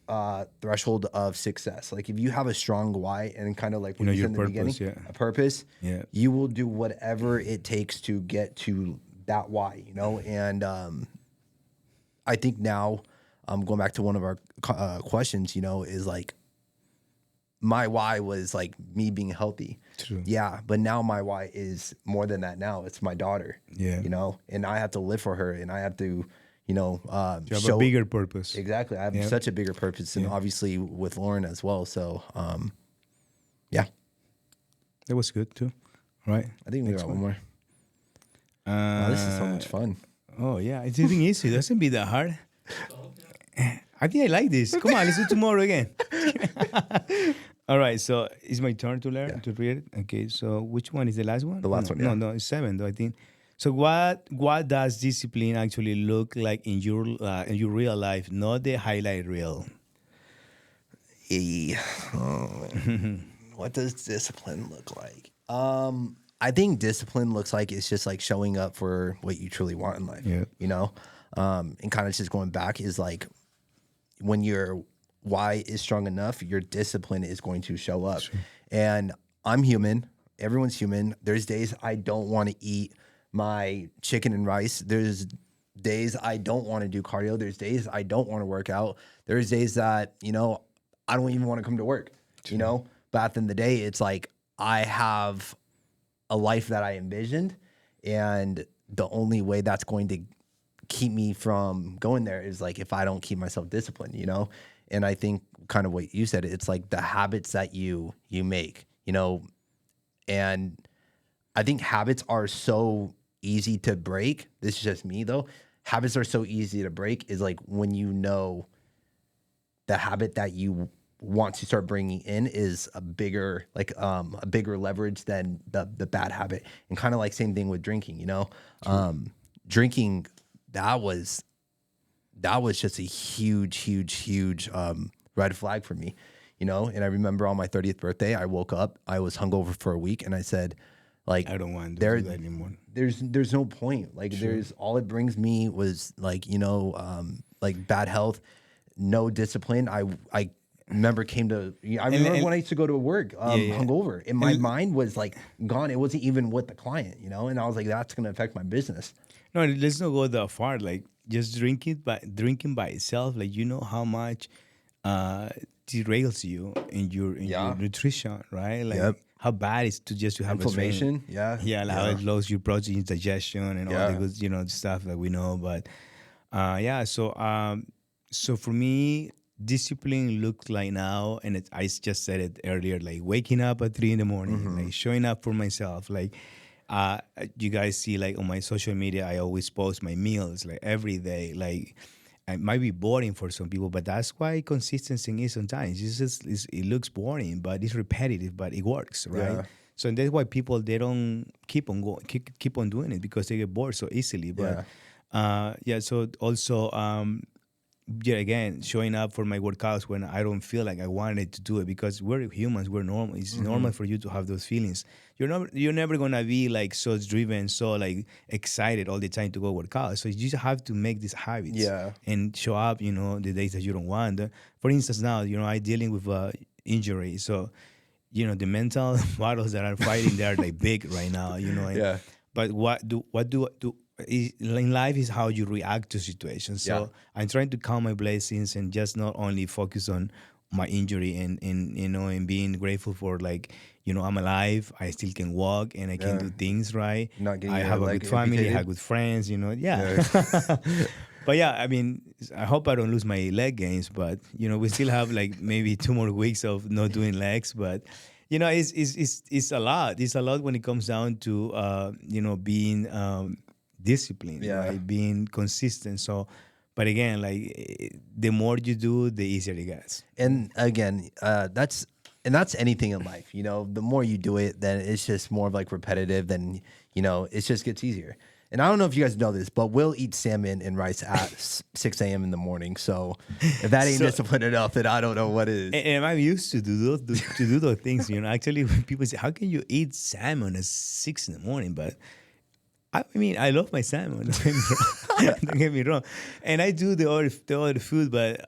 Speaker 2: threshold of success. Like, if you have a strong why, and kind of like what you said in the beginning, a purpose, you will do whatever it takes to get to that why, And I think now, going back to one of our questions, is like, my why was like me being healthy.
Speaker 1: True.
Speaker 2: Yeah, but now my why is more than that. Now it's my daughter.
Speaker 1: Yeah.
Speaker 2: And I have to live for her, and I have to.
Speaker 1: You have a bigger purpose.
Speaker 2: Exactly. I have such a bigger purpose, and obviously with Lauren as well. So, yeah.
Speaker 1: That was good too, right?
Speaker 2: I think we got one more. Wow, this is so much fun.
Speaker 1: Oh, yeah. It's even easy. It doesn't be that hard. I think I like this. Come on, let's do tomorrow again. All right. So it's my turn to learn, to read it. Okay. So which one is the last one?
Speaker 2: The last one, yeah.
Speaker 1: No, it's 7, though, I think. So what does discipline actually look like in your real life, not the highlight reel?
Speaker 2: What does discipline look like? I think discipline looks like it's just like showing up for what you truly want in life.
Speaker 1: Yeah.
Speaker 2: You know, and kind of just going back is like when your why is strong enough, your discipline is going to show up.
Speaker 1: Sure.
Speaker 2: And I'm human. Everyone's human. There's days I don't want to eat my chicken and rice. There's days I don't want to do cardio. There's days I don't want to work out. There's days that, you know, I don't even want to come to work, you know, but at the end of the day, it's like I have a life that I envisioned, and the only way that's going to keep me from going there is like if I don't keep myself disciplined, you know. And I think kind of what you said, it's like the habits that you make, you know. And I think habits are so easy to break. This is just me though. Habits are so easy to break is like when you know the habit that you want to start bringing in is a bigger leverage than the bad habit. And kind of like same thing with drinking, you know. Drinking, that was just a huge red flag for me, you know. And I remember on my 30th birthday, I woke up, I was hungover for a week, and I said, like,
Speaker 1: I don't want to do that anymore.
Speaker 2: There's no point. Like, there's all it brings me was like, you know, like bad health, no discipline. I remember when I used to go to work hungover, and my mind was like gone. It wasn't even with the client, you know. And I was like, that's gonna affect my business.
Speaker 1: No, let's not go that far. Like just drinking by itself, like you know how much derails you in your nutrition, right? Like how bad it's to have
Speaker 2: inflammation.
Speaker 1: How it lowers your protein digestion and all the good, you know, stuff that we know. But so for me, discipline looks like now, and I just said it earlier, like waking up at 3 a.m, like showing up for myself. Like you guys see, like on my social media, I always post my meals like every day. Like it might be boring for some people, but that's why consistency is sometimes. It looks boring, but it's repetitive, but it works, right?
Speaker 2: Yeah.
Speaker 1: So that's why people, they don't keep on going, keep on doing it, because they get bored so easily. But so also again, showing up for my workouts when I don't feel like I wanted to do it, because we're humans, we're normal. It's normal for you to have those feelings. You're never gonna be like so driven, so like excited all the time to go work out. So you just have to make these habits and show up, you know, the days that you don't want. For instance, now, you know, I'm dealing with injury, so you know the mental battles that are fighting, they are like big right now, you know. But what do in life is how you react to situations. So I'm trying to count my blessings and just not only focus on my injury and you know, and being grateful for, like, you know, I'm alive, I still can walk, and I can do things right. I have a good family, I have good friends, you know. But I mean, I hope I don't lose my leg gains, but you know, we still have like maybe 2 more weeks of not doing legs. But you know, it's a lot. It's a lot when it comes down to you know, being disciplined, right? Being consistent. So, but again, like the more you do, the easier it gets.
Speaker 2: And again, that's anything in life. You know, the more you do it, then it's just more of like repetitive. Then, you know, it just gets easier. And I don't know if you guys know this, but we'll eat salmon and rice at 6 a.m. in the morning. So if that ain't disciplined enough, then I don't know what is.
Speaker 1: And I'm used to do those things. You know, actually, when people say, "How can you eat salmon at 6 in the morning?" But I mean, I love my salmon. Don't get me wrong. And I do the other food, but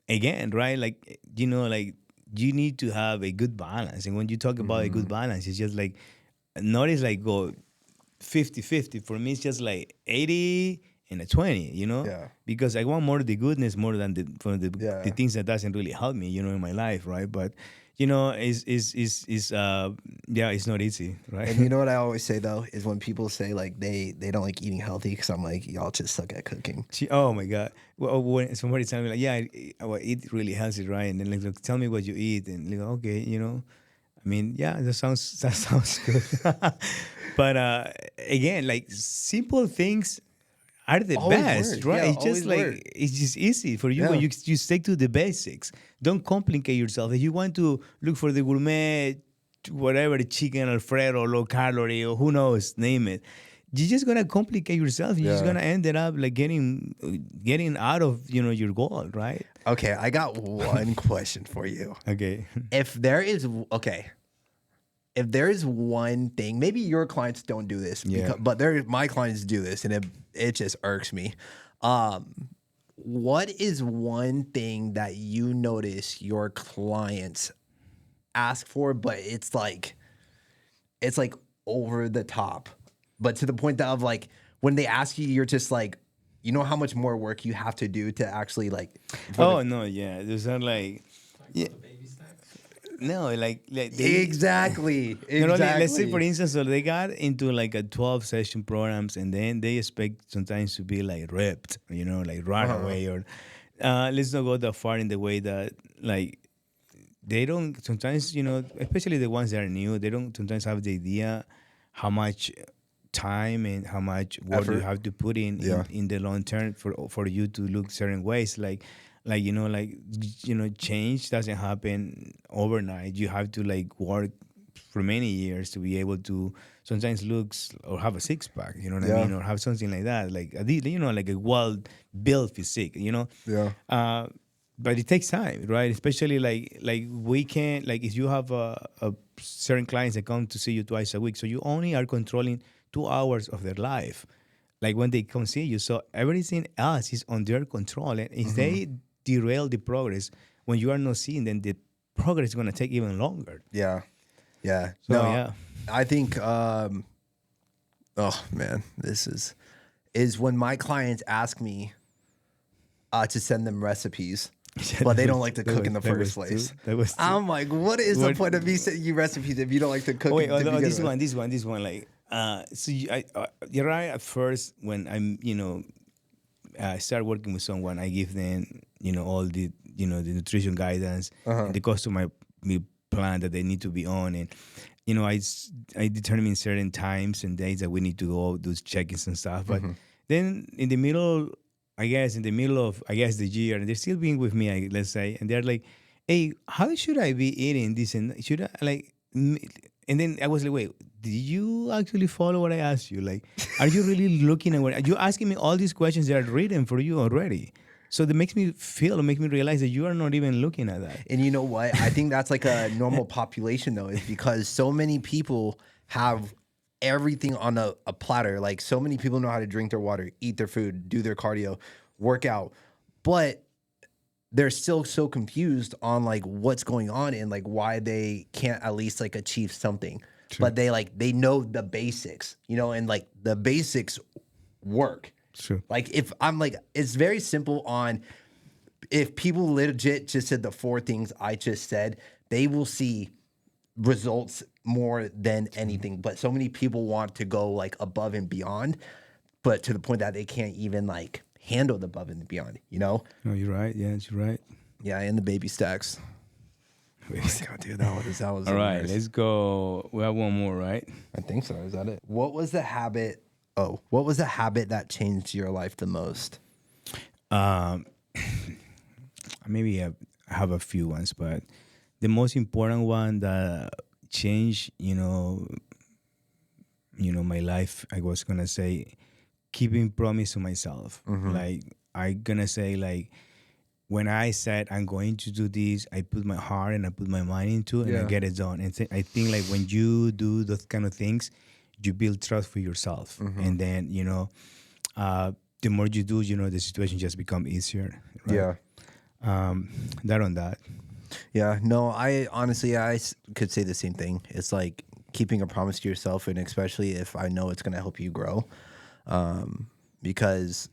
Speaker 1: again, right? Like, you know, like you need to have a good balance. And when you talk about a good balance, it's just like, not is like go 50-50. For me, it's just like 80 and a 20, you know? Because I want more of the goodness more than the things that doesn't really help me, you know, in my life, right? But you know, it's not easy, right?
Speaker 2: And you know what I always say though is when people say like they don't like eating healthy, because I'm like, y'all just suck at cooking.
Speaker 1: Oh my God! Well, when somebody tell me like, I eat really healthy, right? And then like, look, tell me what you eat, and like, okay, you know, I mean, that sounds good. But again, like simple things are the best, right? It's just like it's just easy for you when you stick to the basics. Don't complicate yourself. If you want to look for the gourmet, whatever, chicken Alfredo, low calorie, or who knows, name it, you're just gonna complicate yourself. You're just gonna end up like getting out of, you know, your goal, right?
Speaker 2: Okay, I got one question for you.
Speaker 1: Okay,
Speaker 2: if if there's one thing, maybe your clients don't do this, but my clients do this, and it just irks me. What is one thing that you notice your clients ask for, but it's like over the top, but to the point that of like when they ask you, you're just like, you know how much more work you have to do to actually like.
Speaker 1: No, yeah, there's not like. Yeah. No, like they,
Speaker 2: exactly.
Speaker 1: Not only, let's say for instance, so they got into like a 12 session programs, and then they expect sometimes to be like ripped, like right away, or let's not go that far in the way that like they don't sometimes, especially the ones that are new, they don't sometimes have the idea how much time and how much work you have to put in the long term for you to look certain ways, change doesn't happen overnight. You have to like work for many years to be able to sometimes looks or have a six pack, you know what I mean, or have something like that, like like a well built physique, but it takes time, right? Especially like we can, like if you have a certain clients that come to see you twice a week, so you only are controlling 2 hours of their life, like when they come see you. So everything else is on their control, and if they derail the progress when you are not seeing, then the progress is going to take even longer.
Speaker 2: So, I think oh man, this is when my clients ask me to send them recipes, but they don't like to cook in the first place. I'm like, what is the point of me sending you recipes if you don't like to cook?
Speaker 1: This one, like, so you're right. At first, when I start working with someone, I give them, all the, the nutrition guidance, and the customer meal plan that they need to be on, and I determine certain times and days that we need to go do check-ins and stuff. But then in the middle of the year, and they're still being with me, let's say, and they're like, "Hey, how should I be eating this? And should I like?" And then I was like, "Wait, did you actually follow what I asked you? Like, are you really looking at what you're asking me? All these questions that are written for you already." So that makes me realize that you are not even looking at that.
Speaker 2: And you know what? I think that's like a normal population though, is because so many people have everything on a platter. Like so many people know how to drink their water, eat their food, do their cardio, work out, but they're still so confused on like what's going on and like why they can't at least like achieve something. True. But they know the basics, and like the basics work.
Speaker 1: True.
Speaker 2: Like if I'm like, it's very simple on if people legit just said the 4 things I just said, they will see results more than anything. But so many people want to go like above and beyond, but to the point that they can't even like handle the above and beyond,
Speaker 1: No, you're right. Yeah, you're right.
Speaker 2: Yeah, and the baby stacks. Oh my God, dude, that was
Speaker 1: all right, nice. Let's go. We have one more, right?
Speaker 2: I think so. Is that it? What was the habit that changed your life the most?
Speaker 1: Maybe I have a few ones, but the most important one that changed, my life, I was gonna say, keeping promise to myself. Like I gonna say, like when I said I'm going to do this, I put my heart and I put my mind into it, and I get it done. And I think like when you do those kind of things, you build trust for yourself, and then the more you do, the situation just become easier. Right?
Speaker 2: Yeah.
Speaker 1: That on that.
Speaker 2: Yeah. No, I honestly could say the same thing. It's like keeping a promise to yourself, and especially if I know it's gonna help you grow, because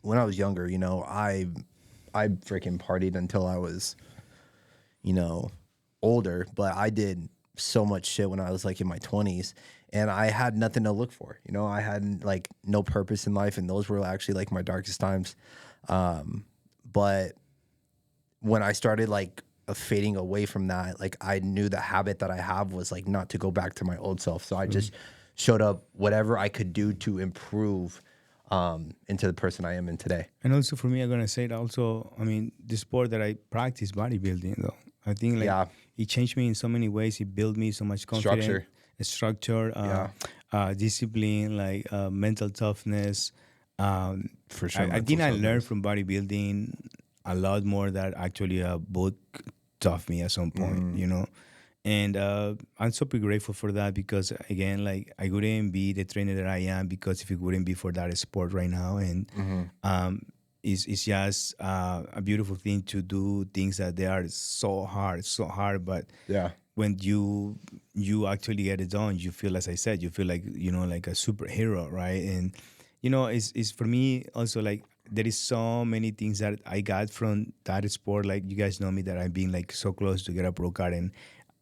Speaker 2: when I was younger, I freaking partied until I was, older, but I did so much shit when I was like in my 20s, and I had nothing to look for. I had like no purpose in life, and those were actually like my darkest times. But when I started like fading away from that, like I knew the habit that I have was like not to go back to my old self. So I just showed up whatever I could do to improve into the person I am in today.
Speaker 1: And also for me, I'm gonna say that also, I mean, the sport that I practice, bodybuilding, though, I think like it changed me in so many ways. It built me so much confidence, structure, discipline, like mental toughness.
Speaker 2: For sure,
Speaker 1: I think I learned from bodybuilding a lot more that actually a book taught me at some point, And I'm super grateful for that because again, like I wouldn't be the trainer that I am because if it wouldn't be for that sport right now, and um, it's just a beautiful thing to do things that they are so hard, but
Speaker 2: Yeah.
Speaker 1: when you actually get it done, you feel, as I said, you feel like like a superhero, right? And it's for me also like there is so many things that I got from that sport. Like you guys know me that I've been like so close to get a pro card,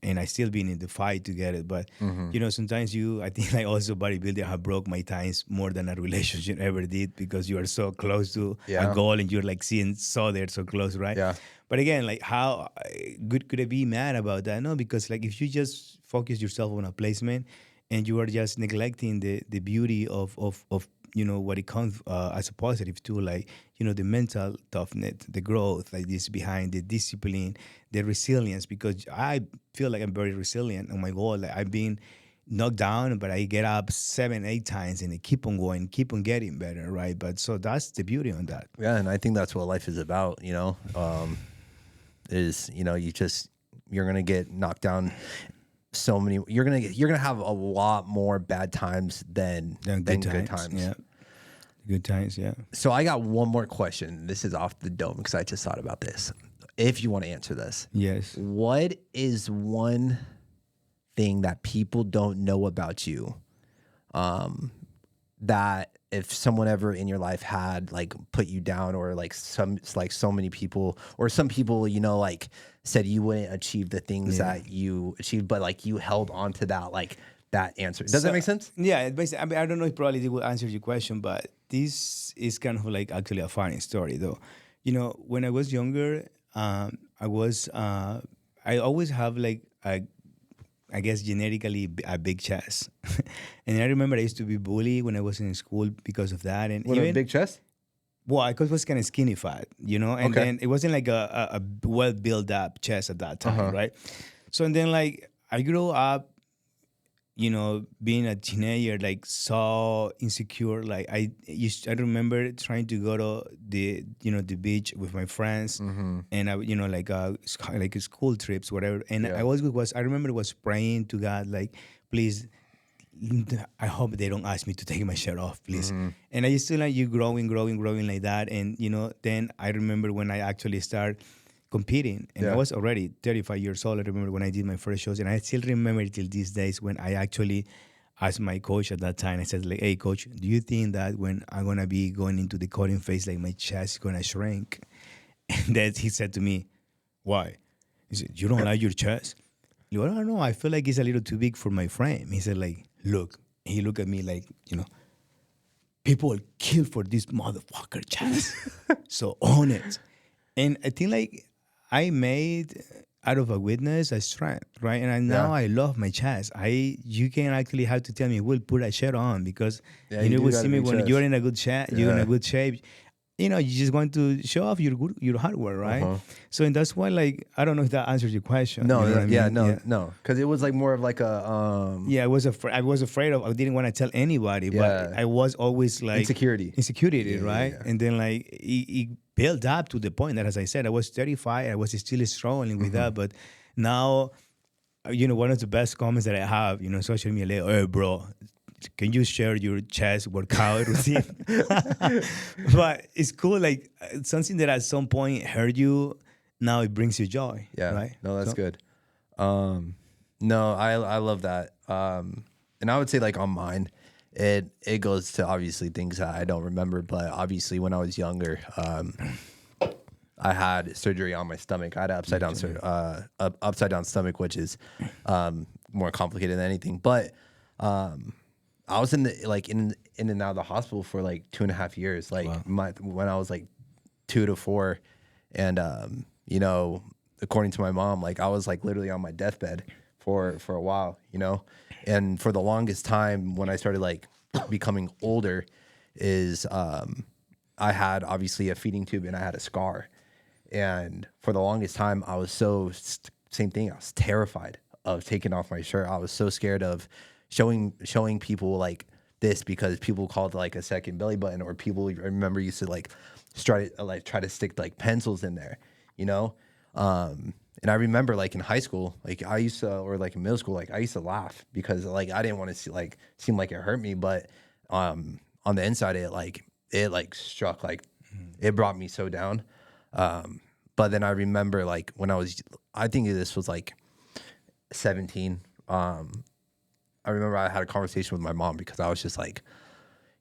Speaker 1: and I still been in the fight to get it. But sometimes I think like also bodybuilding have broke my times more than a relationship ever did because you are so close to a
Speaker 2: Yeah.
Speaker 1: goal and you're like seeing so they're so close, right?
Speaker 2: Yeah.
Speaker 1: But again, like how good could I be mad about that? No, because like if you just focus yourself on a placement and you are just neglecting the beauty of what it comes as a positive too, like the mental toughness, the growth, like this behind the discipline, the resilience. Because I feel like I'm very resilient on my goal. Like I've been knocked down, but I get up 7, 8 times and I keep on going, keep on getting better, right? But so that's the beauty on that.
Speaker 2: Yeah, and I think that's what life is about, is, you're gonna get knocked down so many, you're gonna have a lot more bad times than good times.
Speaker 1: Yeah. Good times, yeah.
Speaker 2: So I got one more question. This is off the dome because I just thought about this. If you want to answer this.
Speaker 1: Yes.
Speaker 2: What is one thing that people don't know about you, that if someone ever in your life had like put you down, or like so many people, or some people, like said you wouldn't achieve the things that you achieved, but like you held on to that, like that answer. Does that make sense?
Speaker 1: Yeah, basically, I mean, I don't know if probably it will answer your question, but this is kind of like actually a funny story though. When I was younger, I always have like I guess genetically a big chest. And I remember I used to be bullied when I was in school because of that. And
Speaker 2: With a big chest?
Speaker 1: Well, I was kind of skinny fat, and then it wasn't like a well built up chest at that time, right? So and then like I grew up, being a teenager, like so insecure. Like I remember trying to go to the beach with my friends, and I like school trips, whatever. And I remember was praying to God, like, please, I hope they don't ask me to take my shirt off, please. And I used to like you growing like that, and then I remember when I actually started competing, and I was already 35 years old. I remember when I did my first shows, and I still remember till these days when I actually asked my coach at that time. I said like, "Hey, coach, do you think that when I'm gonna be going into the cutting phase, like my chest is gonna shrink?" And then he said to me, "Why?" He said, "You don't like your chest?" I don't know. I feel like it's a little too big for my frame. He said like, "Look." He looked at me like, people will kill for this motherfucker chest. So own it. And I think like I made out of a weakness a strength, right? And now I love my chest. You can actually have to tell me, "We'll put a shirt on," because you will see me when you're in a good shape. You're in a good shape. You just want to show off your hard work, right? So and that's why, like, I don't know if that answers your question.
Speaker 2: No,
Speaker 1: you know
Speaker 2: no, because it was like more of like a
Speaker 1: I was afraid of. I didn't want to tell anybody, but I was always like
Speaker 2: insecurity,
Speaker 1: right? Yeah. And then like it built up to the point that, as I said, I was 35. I was still struggling with that, but now, one of the best comments that I have, social media, like, "Hey, bro, can you share your chest workout routine?" But it's cool, like something that at some point hurt you, now it brings you joy.
Speaker 2: Yeah,
Speaker 1: right?
Speaker 2: No, that's good. No, I love that. And I would say like on mine, it goes to obviously things that I don't remember, but obviously when I was younger, I had surgery on my stomach. I had an upside down stomach, which is more complicated than anything. But I was in and out of the hospital for like 2.5 years. Like when I was like 2 to 4, and according to my mom, like I was like literally on my deathbed for a while, and for the longest time when I started like becoming older, is I had obviously a feeding tube and I had a scar, and for the longest time I was same thing. I was terrified of taking off my shirt. I was so scared of showing people like this, because people called it like a second belly button, or people I remember used to like try to stick like pencils in there, And I remember like in high school, like I used to, or like in middle school, like I used to laugh because like I didn't want to see like seem like it hurt me, but on the inside it like struck, like it brought me so down. But then I remember like when I think this was like 17. I remember I had a conversation with my mom because I was just like,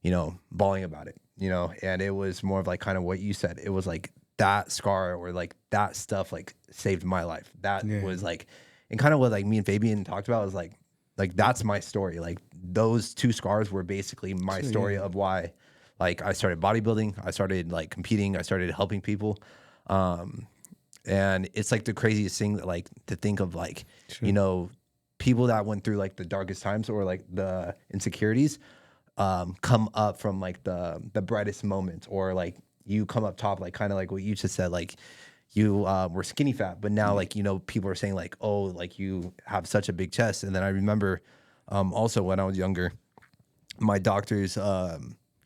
Speaker 2: you know, bawling about it, you know, and it was more of like kind of what you said. It was like that scar or like that stuff like saved my life. That was like, and kind of what like me and Fabian talked about was like that's my story. Like those two scars were basically my story of why like I started bodybuilding, I started like competing, I started helping people. And it's like the craziest thing that like to think of like, you know, people that went through like the darkest times or like the insecurities come up from like the brightest moments, or like you come up top, like kind of like what you just said, like you were skinny fat, but now like, you know, people are saying like, oh, like you have such a big chest. And then I remember also when I was younger, my doctors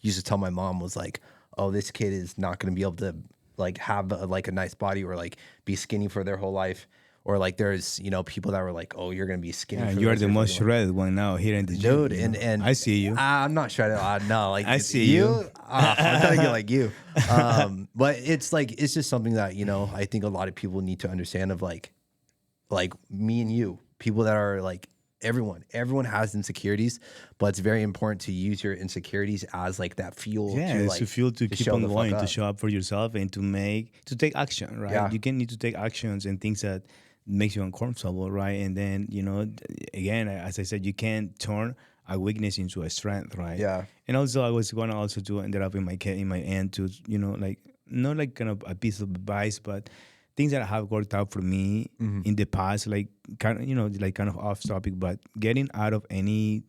Speaker 2: used to tell my mom was like, oh, this kid is not going to be able to like have like a nice body or like be skinny for their whole life. Or like there's, you know, people that were like, oh, you're going to be skinny.
Speaker 1: Yeah, you are the most shredded one now here in the gym.
Speaker 2: Dude, and
Speaker 1: I see you.
Speaker 2: I'm not shredded. No, like
Speaker 1: I see you.
Speaker 2: I'm trying to get like you. But it's like, it's just something that, you know, I think a lot of people need to understand of like me and you, people that are like, everyone has insecurities, but it's very important to use your insecurities as like that fuel.
Speaker 1: Yeah,
Speaker 2: to,
Speaker 1: it's
Speaker 2: like,
Speaker 1: a fuel to keep on going, to
Speaker 2: up.
Speaker 1: show up for yourself and to take action, right?
Speaker 2: Yeah.
Speaker 1: You can need to take actions and things that makes you uncomfortable, right? And then, you know, again, as I said, you can turn a weakness into a strength, right?
Speaker 2: Yeah.
Speaker 1: And also I was going to also to ended up in my end to, you know, like not like kind of a piece of advice, but things that have worked out for me in the past, like kind of, you know, like kind of off topic, but getting out of any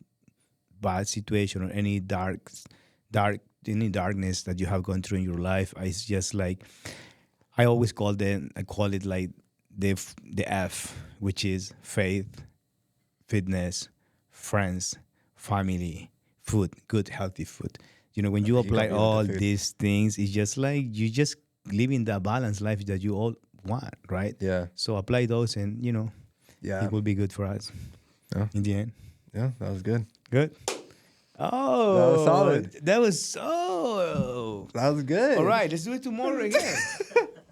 Speaker 1: bad situation or any darkness that you have gone through in your life, it's just like I always call it like the F, which is faith, fitness, friends, family, food, good healthy food. You know, when you apply all these things, it's just like you just living the balanced life that you all want, right?
Speaker 2: Yeah.
Speaker 1: So apply those, and you know, it will be good for us.
Speaker 2: Yeah.
Speaker 1: In the end.
Speaker 2: Yeah, that was good.
Speaker 1: Good. Oh,
Speaker 2: that was solid.
Speaker 1: That was
Speaker 2: good.
Speaker 1: All right, let's do it tomorrow again.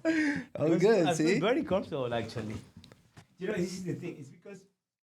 Speaker 2: That was good.
Speaker 1: I
Speaker 2: See,
Speaker 1: feel very comfortable actually. You know, this is the thing. It's because